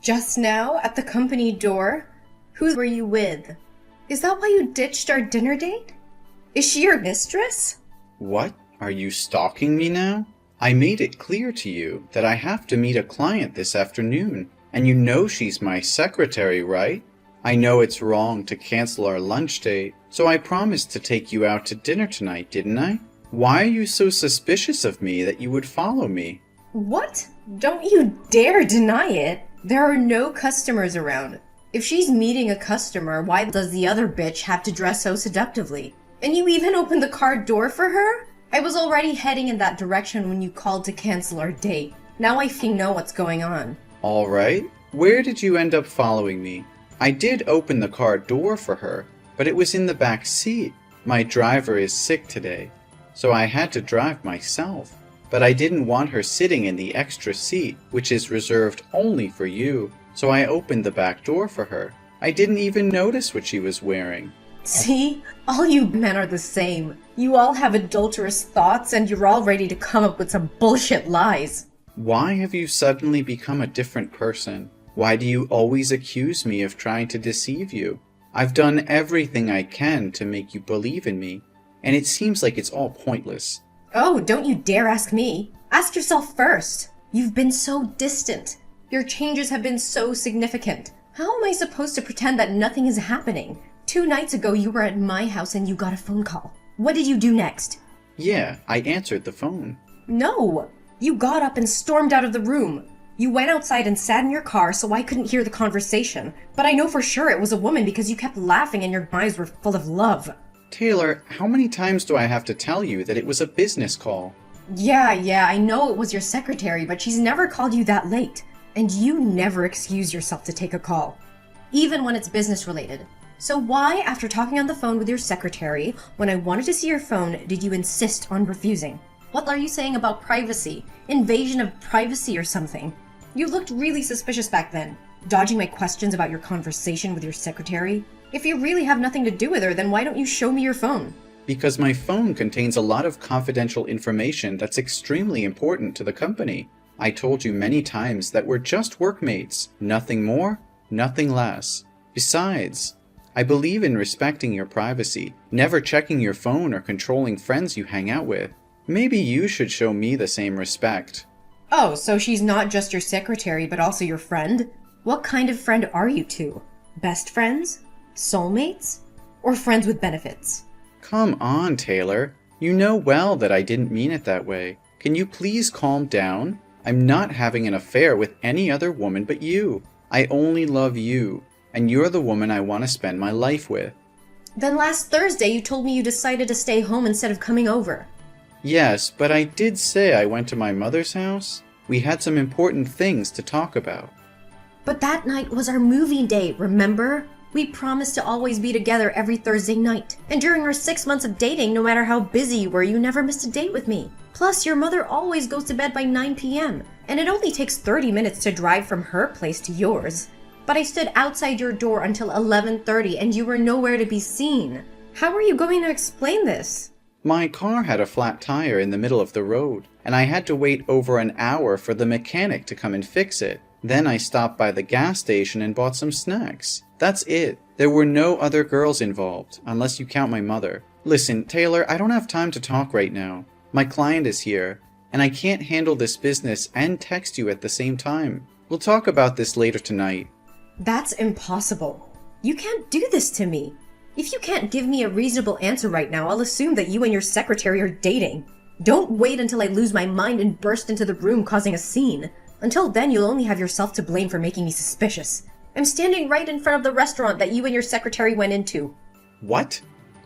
Just now, at the company door? Who were you with? Is that why you ditched our dinner date? Is she your mistress? What? Are you stalking me now? I made it clear to you that I have to meet a client this afternoon, and you know she's my secretary, right? I know it's wrong to cancel our lunch date, so I promised to take you out to dinner tonight, didn't I? Why are you so suspicious of me that you would follow me? What? Don't you dare deny it! There are no customers around. If she's meeting a customer, why does the other bitch have to dress so seductively? And you even opened the car door for her? I was already heading in that direction when you called to cancel our date. Now I think know what's going on. Alright, where did you end up following me? I did open the car door for her, but it was in the back seat. My driver is sick today, so I had to drive myself. But I didn't want her sitting in the extra seat, which is reserved only for you, so I opened the back door for her. I didn't even notice what she was wearing. See? All you men are the same. You all have adulterous thoughts and you're all ready to come up with some bullshit lies. Why have you suddenly become a different person? Why do you always accuse me of trying to deceive you? I've done everything I can to make you believe in me, and it seems like it's all pointless. Oh, don't you dare ask me. Ask yourself first. You've been so distant. Your changes have been so significant. How am I supposed to pretend that nothing is happening? 2 nights ago you were at my house and you got a phone call. What did you do next? Yeah, I answered the phone. No! You got up and stormed out of the room. You went outside and sat in your car so I couldn't hear the conversation. But I know for sure it was a woman because you kept laughing and your eyes were full of love. Taylor, how many times do I have to tell you that it was a business call? Yeah, I know it was your secretary, but she's never called you that late. And you never excuse yourself to take a call, even when it's business related. So why, after talking on the phone with your secretary, when I wanted to see your phone, did you insist on refusing? What are you saying about privacy? Invasion of privacy or something? You looked really suspicious back then, dodging my questions about your conversation with your secretary. If you really have nothing to do with her, then why don't you show me your phone? Because my phone contains a lot of confidential information that's extremely important to the company. I told you many times that we're just workmates. Nothing more, nothing less. Besides, I believe in respecting your privacy, never checking your phone or controlling friends you hang out with. Maybe you should show me the same respect. Oh, so she's not just your secretary, but also your friend? What kind of friend are you two? Best friends? Soulmates? Or friends with benefits? Come on, Taylor. You know well that I didn't mean it that way. Can you please calm down? I'm not having an affair with any other woman but you. I only love you, and you're the woman I want to spend my life with. Then last Thursday you told me you decided to stay home instead of coming over. Yes, but I did say I went to my mother's house. We had some important things to talk about. But that night was our movie date, remember? We promised to always be together every Thursday night. And during our 6 months of dating, no matter how busy you were, you never missed a date with me. Plus, your mother always goes to bed by 9 p.m. And it only takes 30 minutes to drive from her place to yours. But I stood outside your door until 11:30 and you were nowhere to be seen. How are you going to explain this? My car had a flat tire in the middle of the road, and I had to wait over an hour for the mechanic to come and fix it. Then I stopped by the gas station and bought some snacks. That's it. There were no other girls involved, unless you count my mother. Listen, Taylor, I don't have time to talk right now. My client is here, and I can't handle this business and text you at the same time. We'll talk about this later tonight. That's impossible. You can't do this to me. If you can't give me a reasonable answer right now, I'll assume that you and your secretary are dating. Don't wait until I lose my mind and burst into the room causing a scene. Until then, you'll only have yourself to blame for making me suspicious. I'm standing right in front of the restaurant that you and your secretary went into. What?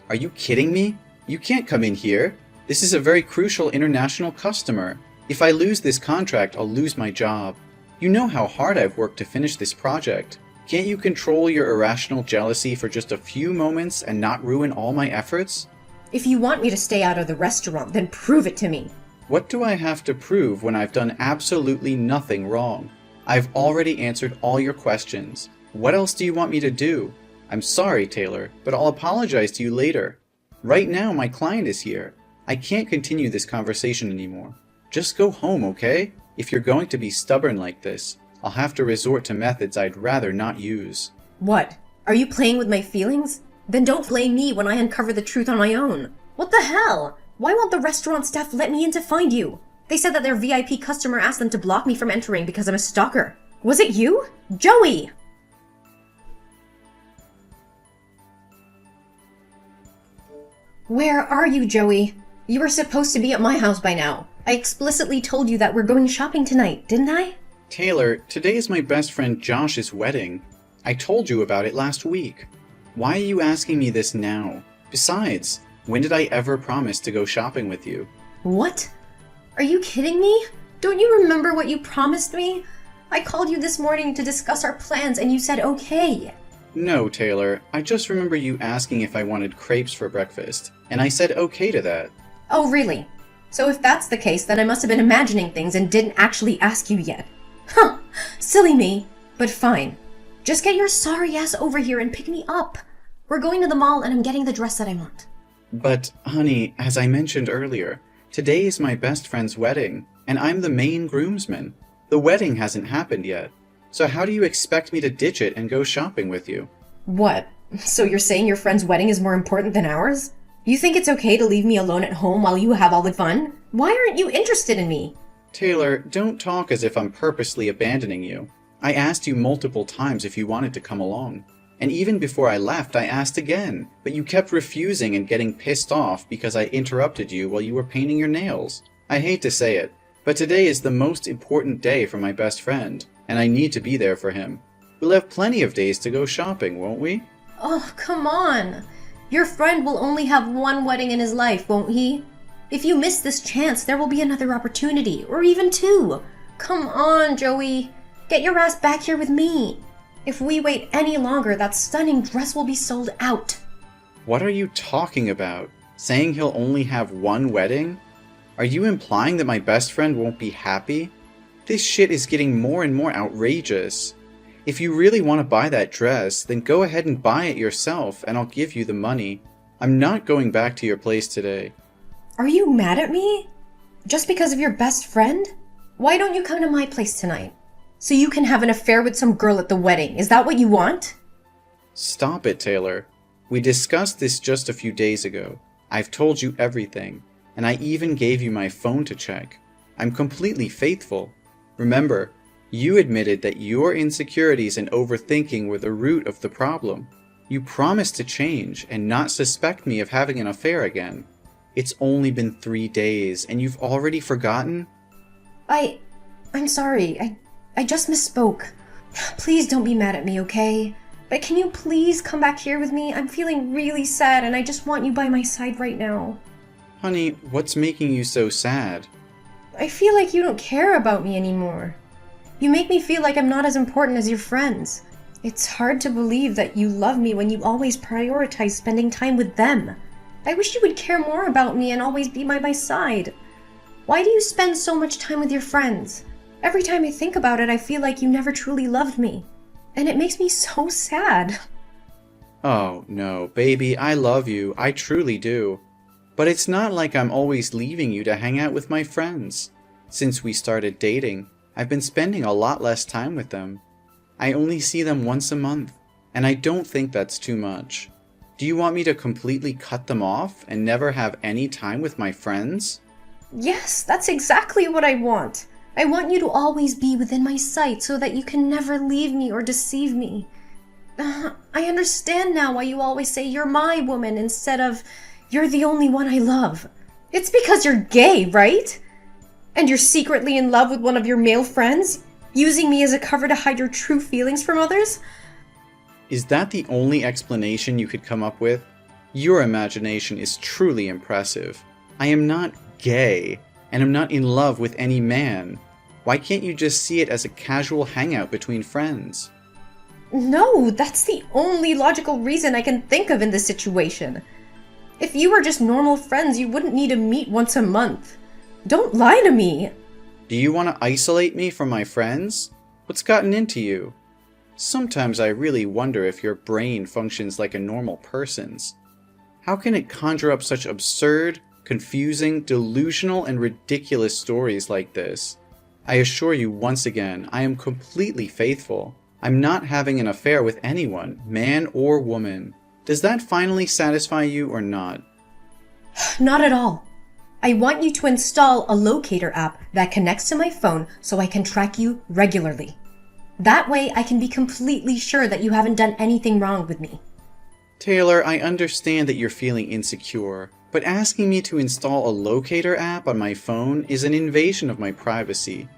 Are you kidding me? You can't come in here. This is a very crucial international customer. If I lose this contract, I'll lose my job. You know how hard I've worked to finish this project. Can't you control your irrational jealousy for just a few moments and not ruin all my efforts? If you want me to stay out of the restaurant, then prove it to me. What do I have to prove when I've done absolutely nothing wrong? I've already answered all your questions. What else do you want me to do? I'm sorry, Taylor, but I'll apologize to you later. Right now, my client is here. I can't continue this conversation anymore. Just go home, okay? If you're going to be stubborn like this, I'll have to resort to methods I'd rather not use. What? Are you playing with my feelings? Then don't blame me when I uncover the truth on my own. What the hell? Why won't the restaurant staff let me in to find you? They said that their VIP customer asked them to block me from entering because I'm a stalker. Was it you? Joey! Where are you, Joey? You were supposed to be at my house by now. I explicitly told you that we're going shopping tonight, didn't I? Taylor, today is my best friend Josh's wedding. I told you about it last week. Why are you asking me this now? Besides, when did I ever promise to go shopping with you? What? Are you kidding me? Don't you remember what you promised me? I called you this morning to discuss our plans and you said okay. No, Taylor, I just remember you asking if I wanted crepes for breakfast, and I said okay to that. Oh, really? So if that's the case, then I must have been imagining things and didn't actually ask you yet. Huh, silly me. But fine. Just get your sorry ass over here and pick me up. We're going to the mall and I'm getting the dress that I want. But, honey, as I mentioned earlier, today is my best friend's wedding, and I'm the main groomsman. The wedding hasn't happened yet. So how do you expect me to ditch it and go shopping with you? What? So you're saying your friend's wedding is more important than ours? You think it's okay to leave me alone at home while you have all the fun? Why aren't you interested in me? Taylor, don't talk as if I'm purposely abandoning you. I asked you multiple times if you wanted to come along. And even before I left, I asked again, but you kept refusing and getting pissed off because I interrupted you while you were painting your nails. I hate to say it, but today is the most important day for my best friend, and I need to be there for him. We'll have plenty of days to go shopping, won't we? Oh, come on. Your friend will only have one wedding in his life, won't he? If you miss this chance, there will be another opportunity, or even two. Come on, Joey. Get your ass back here with me. If we wait any longer, that stunning dress will be sold out. What are you talking about? Saying he'll only have one wedding? Are you implying that my best friend won't be happy? This shit is getting more and more outrageous. If you really want to buy that dress, then go ahead and buy it yourself and I'll give you the money. I'm not going back to your place today. Are you mad at me? Just because of your best friend? Why don't you come to my place tonight? So you can have an affair with some girl at the wedding. Is that what you want? Stop it, Taylor. We discussed this just a few days ago. I've told you everything, and I even gave you my phone to check. I'm completely faithful. Remember, you admitted that your insecurities and overthinking were the root of the problem. You promised to change and not suspect me of having an affair again. It's only been 3 days, and you've already forgotten? I'm sorry. I just misspoke. Please don't be mad at me, okay? But can you please come back here with me? I'm feeling really sad and I just want you by my side right now. Honey, what's making you so sad? I feel like you don't care about me anymore. You make me feel like I'm not as important as your friends. It's hard to believe that you love me when you always prioritize spending time with them. I wish you would care more about me and always be by my side. Why do you spend so much time with your friends? Every time I think about it, I feel like you never truly loved me. And it makes me so sad. Oh, no, baby, I love you. I truly do. But it's not like I'm always leaving you to hang out with my friends. Since we started dating, I've been spending a lot less time with them. I only see them once a month, and I don't think that's too much. Do you want me to completely cut them off and never have any time with my friends? Yes, that's exactly what I want. I want you to always be within my sight so that you can never leave me or deceive me. I understand now why you always say you're my woman instead of you're the only one I love. It's because you're gay, right? And you're secretly in love with one of your male friends, using me as a cover to hide your true feelings from others? Is that the only explanation you could come up with? Your imagination is truly impressive. I am not gay, and I'm not in love with any man. Why can't you just see it as a casual hangout between friends? No, that's the only logical reason I can think of in this situation. If you were just normal friends, you wouldn't need to meet once a month. Don't lie to me. Do you want to isolate me from my friends? What's gotten into you? Sometimes I really wonder if your brain functions like a normal person's. How can it conjure up such absurd, confusing, delusional, and ridiculous stories like this? I assure you once again, I am completely faithful. I'm not having an affair with anyone, man or woman. Does that finally satisfy you or not? Not at all. I want you to install a locator app that connects to my phone so I can track you regularly. That way I can be completely sure that you haven't done anything wrong with me. Taylor, I understand that you're feeling insecure, but asking me to install a locator app on my phone is an invasion of my privacy.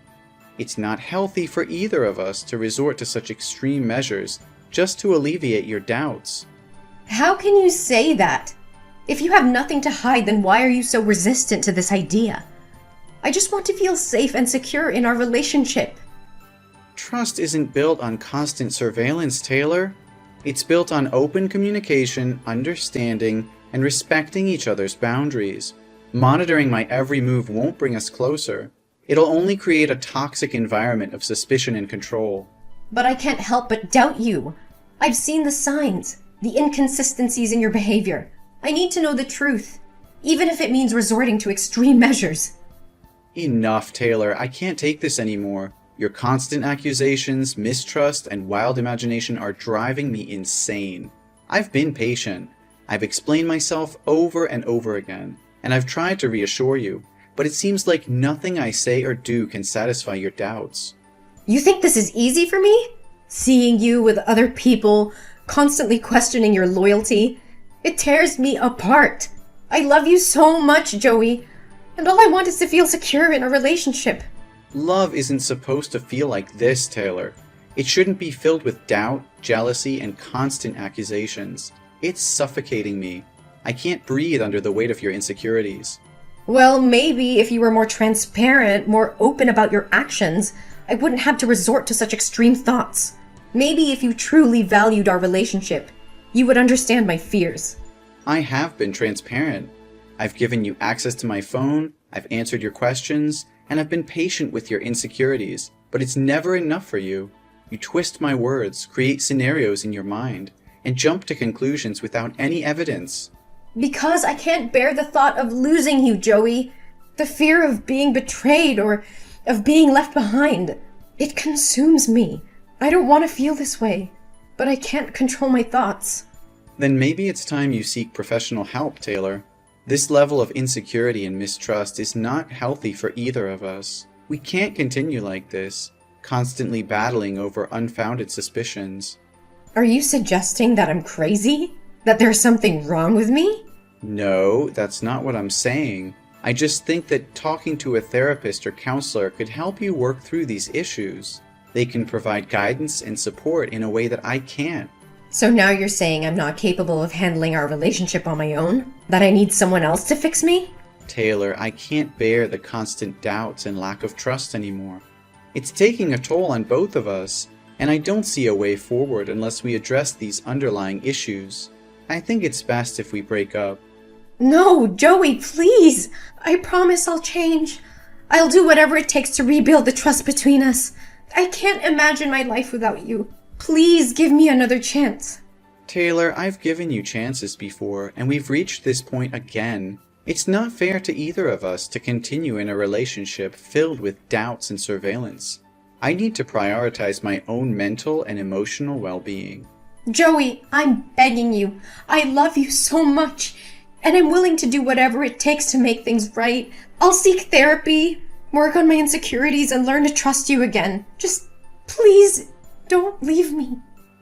It's not healthy for either of us to resort to such extreme measures just to alleviate your doubts. How can you say that? If you have nothing to hide, then why are you so resistant to this idea? I just want to feel safe and secure in our relationship. Trust isn't built on constant surveillance, Taylor. It's built on open communication, understanding, and respecting each other's boundaries. Monitoring my every move won't bring us closer. It'll only create a toxic environment of suspicion and control. But I can't help but doubt you. I've seen the signs, the inconsistencies in your behavior. I need to know the truth, even if it means resorting to extreme measures. Enough, Taylor. I can't take this anymore. Your constant accusations, mistrust, and wild imagination are driving me insane. I've been patient. I've explained myself over and over again, and I've tried to reassure you, but it seems like nothing I say or do can satisfy your doubts. You think this is easy for me? Seeing you with other people, constantly questioning your loyalty? It tears me apart. I love you so much, Joey, and all I want is to feel secure in a relationship. Love isn't supposed to feel like this, Taylor. It shouldn't be filled with doubt, jealousy, and constant accusations. It's suffocating me. I can't breathe under the weight of your insecurities. Well, maybe if you were more transparent, more open about your actions, I wouldn't have to resort to such extreme thoughts. Maybe if you truly valued our relationship, you would understand my fears. I have been transparent. I've given you access to my phone, I've answered your questions, and I've been patient with your insecurities, but it's never enough for you. You twist my words, create scenarios in your mind, and jump to conclusions without any evidence. Because I can't bear the thought of losing you, Joey. The fear of being betrayed or of being left behind. It consumes me. I don't want to feel this way, but I can't control my thoughts. Then maybe it's time you seek professional help, Taylor. This level of insecurity and mistrust is not healthy for either of us. We can't continue like this, constantly battling over unfounded suspicions. Are you suggesting that I'm crazy? That there's something wrong with me? No, that's not what I'm saying. I just think that talking to a therapist or counselor could help you work through these issues. They can provide guidance and support in a way that I can't. So now you're saying I'm not capable of handling our relationship on my own? That I need someone else to fix me? Taylor, I can't bear the constant doubts and lack of trust anymore. It's taking a toll on both of us, and I don't see a way forward unless we address these underlying issues. I think it's best if we break up. No, Joey, please! I promise I'll change. I'll do whatever it takes to rebuild the trust between us. I can't imagine my life without you. Please give me another chance. Taylor, I've given you chances before, and we've reached this point again. It's not fair to either of us to continue in a relationship filled with doubts and surveillance. I need to prioritize my own mental and emotional well-being. Joey, I'm begging you. I love you so much, and I'm willing to do whatever it takes to make things right. I'll seek therapy, work on my insecurities, and learn to trust you again. Just please don't leave me.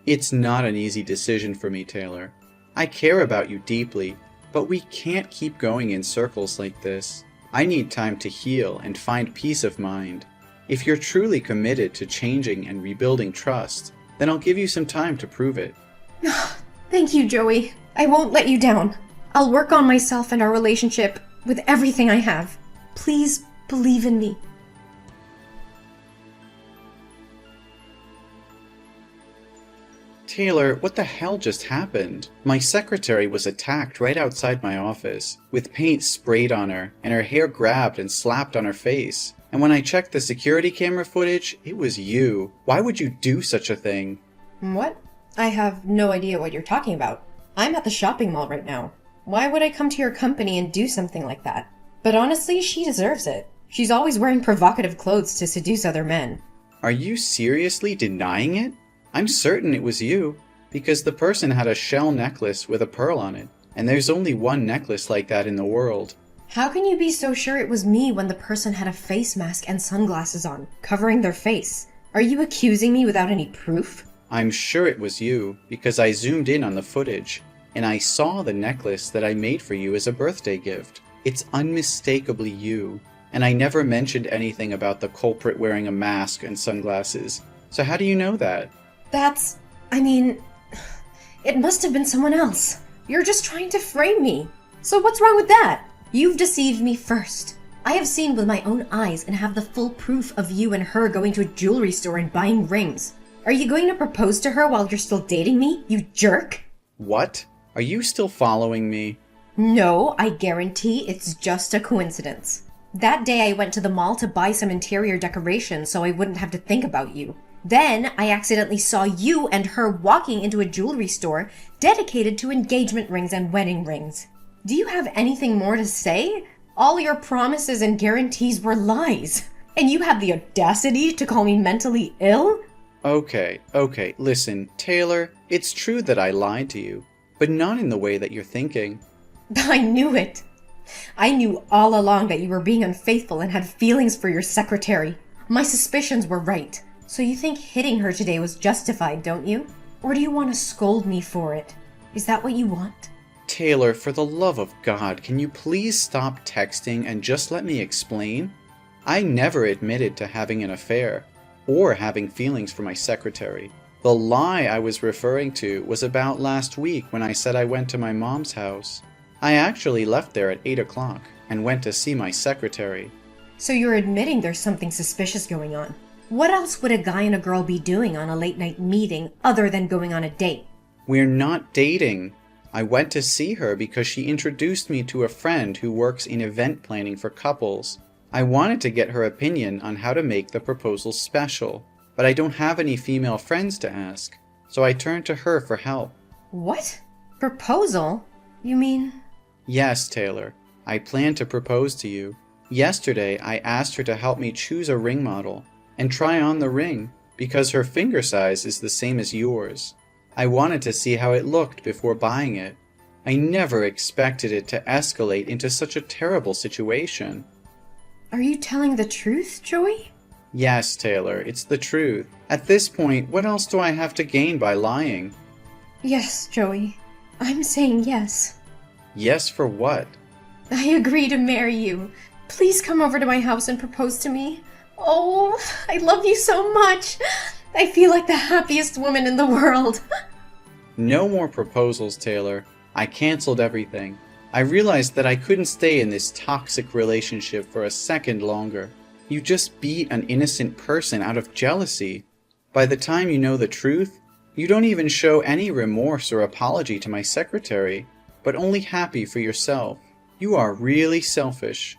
It's not an easy decision for me, Taylor. I care about you deeply, but we can't keep going in circles like this. I need time to heal and find peace of mind. If you're truly committed to changing and rebuilding trust, then I'll give you some time to prove it. Thank you, Joey. I won't let you down. I'll work on myself and our relationship with everything I have. Please believe in me. Taylor, what the hell just happened? My secretary was attacked right outside my office, with paint sprayed on her, and her hair grabbed and slapped on her face. And when I checked the security camera footage, it was you. Why would you do such a thing? What? I have no idea what you're talking about. I'm at the shopping mall right now. Why would I come to your company and do something like that? But honestly, she deserves it. She's always wearing provocative clothes to seduce other men. Are you seriously denying it? I'm certain it was you, because the person had a shell necklace with a pearl on it, and there's only one necklace like that in the world. How can you be so sure it was me when the person had a face mask and sunglasses on, covering their face? Are you accusing me without any proof? I'm sure it was you, because I zoomed in on the footage, and I saw the necklace that I made for you as a birthday gift. It's unmistakably you, and I never mentioned anything about the culprit wearing a mask and sunglasses. So how do you know that? It must have been someone else. You're just trying to frame me. So what's wrong with that? You've deceived me first. I have seen with my own eyes and have the full proof of you and her going to a jewelry store and buying rings. Are you going to propose to her while you're still dating me, you jerk? What? Are you still following me? No, I guarantee it's just a coincidence. That day I went to the mall to buy some interior decorations so I wouldn't have to think about you. Then I accidentally saw you and her walking into a jewelry store dedicated to engagement rings and wedding rings. Do you have anything more to say? All your promises and guarantees were lies. And you have the audacity to call me mentally ill? Okay, listen, Taylor, it's true that I lied to you, but not in the way that you're thinking. I knew it. I knew all along that you were being unfaithful and had feelings for your secretary. My suspicions were right. So you think hitting her today was justified, don't you? Or do you want to scold me for it? Is that what you want? Taylor, for the love of God, can you please stop texting and just let me explain? I never admitted to having an affair, or having feelings for my secretary. The lie I was referring to was about last week when I said I went to my mom's house. I actually left there at 8 o'clock and went to see my secretary. So you're admitting there's something suspicious going on. What else would a guy and a girl be doing on a late night meeting other than going on a date? We're not dating. I went to see her because she introduced me to a friend who works in event planning for couples. I wanted to get her opinion on how to make the proposal special, but I don't have any female friends to ask, so I turned to her for help. What? Proposal? You mean? Yes, Taylor. I plan to propose to you. Yesterday, I asked her to help me choose a ring model and try on the ring because her finger size is the same as yours. I wanted to see how it looked before buying it. I never expected it to escalate into such a terrible situation. Are you telling the truth, Joey? Yes, Taylor, it's the truth. At this point, what else do I have to gain by lying? Yes, Joey. I'm saying yes. Yes for what? I agree to marry you. Please come over to my house and propose to me. Oh, I love you so much. I feel like the happiest woman in the world. No more proposals, Taylor. I canceled everything. I realized that I couldn't stay in this toxic relationship for a second longer. You just beat an innocent person out of jealousy. By the time you know the truth, you don't even show any remorse or apology to my secretary, but only happy for yourself. You are really selfish.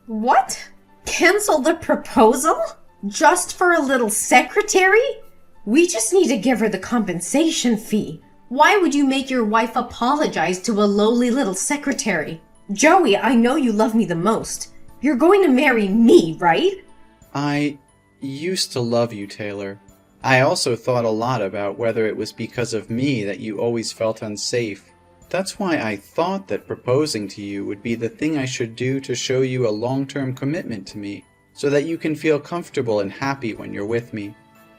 What? Cancel the proposal? Just for a little secretary? We just need to give her the compensation fee. Why would you make your wife apologize to a lowly little secretary? Joey, I know you love me the most. You're going to marry me, right? I used to love you, Taylor. I also thought a lot about whether it was because of me that you always felt unsafe. That's why I thought that proposing to you would be the thing I should do to show you a long-term commitment to me, so that you can feel comfortable and happy when you're with me.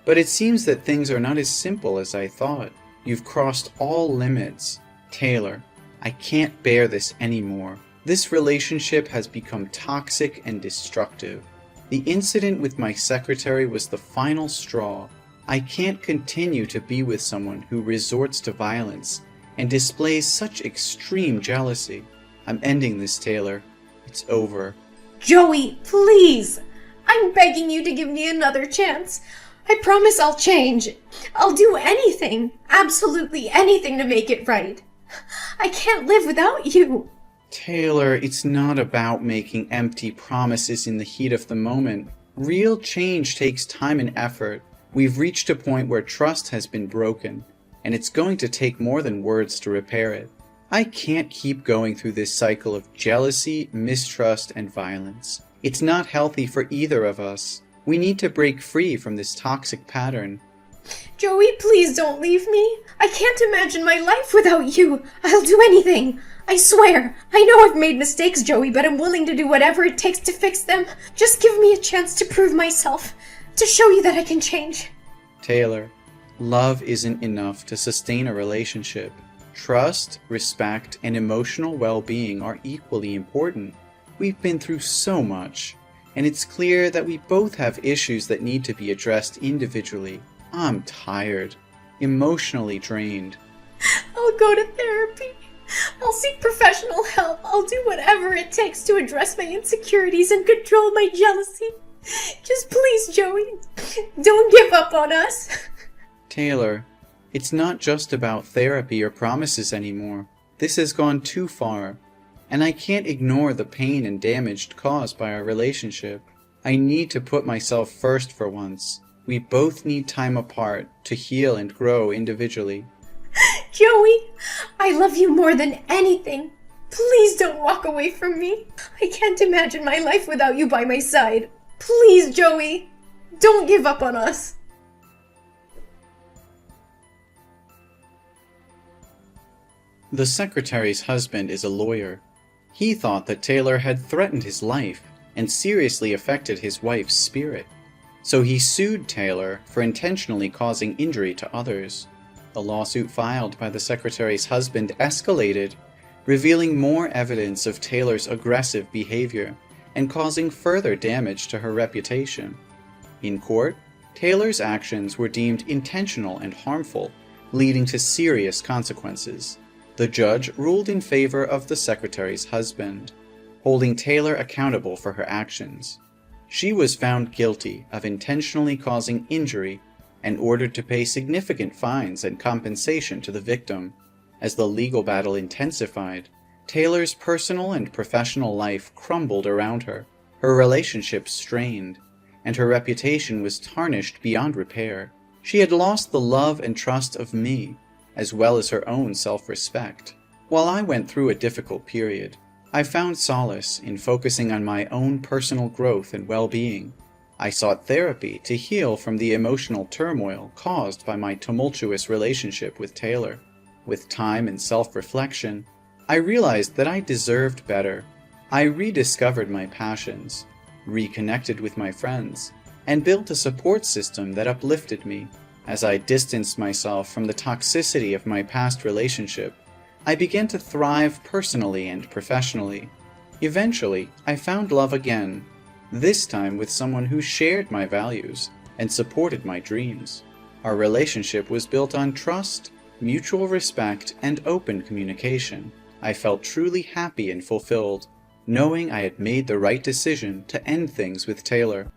But it seems that things are not as simple as I thought. You've crossed all limits. Taylor, I can't bear this anymore. This relationship has become toxic and destructive. The incident with my secretary was the final straw. I can't continue to be with someone who resorts to violence and displays such extreme jealousy. I'm ending this, Taylor. It's over. Joey, please! I'm begging you to give me another chance. I promise I'll change. I'll do anything, absolutely anything to make it right. I can't live without you. Taylor, it's not about making empty promises in the heat of the moment. Real change takes time and effort. We've reached a point where trust has been broken, and it's going to take more than words to repair it. I can't keep going through this cycle of jealousy, mistrust, and violence. It's not healthy for either of us. We need to break free from this toxic pattern. Joey, please don't leave me. I can't imagine my life without you. I'll do anything. I swear. I know I've made mistakes, Joey, but I'm willing to do whatever it takes to fix them. Just give me a chance to prove myself, to show you that I can change. Taylor, love isn't enough to sustain a relationship. Trust, respect, and emotional well-being are equally important. We've been through so much, and it's clear that we both have issues that need to be addressed individually. I'm tired, emotionally drained. I'll go to therapy. I'll seek professional help. I'll do whatever it takes to address my insecurities and control my jealousy. Just please, Joey, don't give up on us. Taylor, it's not just about therapy or promises anymore. This has gone too far, and I can't ignore the pain and damage caused by our relationship. I need to put myself first for once. We both need time apart to heal and grow individually. Joey, I love you more than anything. Please don't walk away from me. I can't imagine my life without you by my side. Please, Joey, don't give up on us. The secretary's husband is a lawyer. He thought that Taylor had threatened his life and seriously affected his wife's spirit. So he sued Taylor for intentionally causing injury to others. The lawsuit filed by the secretary's husband escalated, revealing more evidence of Taylor's aggressive behavior and causing further damage to her reputation. In court, Taylor's actions were deemed intentional and harmful, leading to serious consequences. The judge ruled in favor of the secretary's husband, holding Taylor accountable for her actions. She was found guilty of intentionally causing injury and ordered to pay significant fines and compensation to the victim. As the legal battle intensified, Taylor's personal and professional life crumbled around her. Her relationships strained, and her reputation was tarnished beyond repair. She had lost the love and trust of me, as well as her own self-respect. While I went through a difficult period, I found solace in focusing on my own personal growth and well-being. I sought therapy to heal from the emotional turmoil caused by my tumultuous relationship with Taylor. With time and self-reflection, I realized that I deserved better. I rediscovered my passions, reconnected with my friends, and built a support system that uplifted me. As I distanced myself from the toxicity of my past relationship, I began to thrive personally and professionally. Eventually, I found love again, this time with someone who shared my values and supported my dreams. Our relationship was built on trust, mutual respect, and open communication. I felt truly happy and fulfilled, knowing I had made the right decision to end things with Taylor.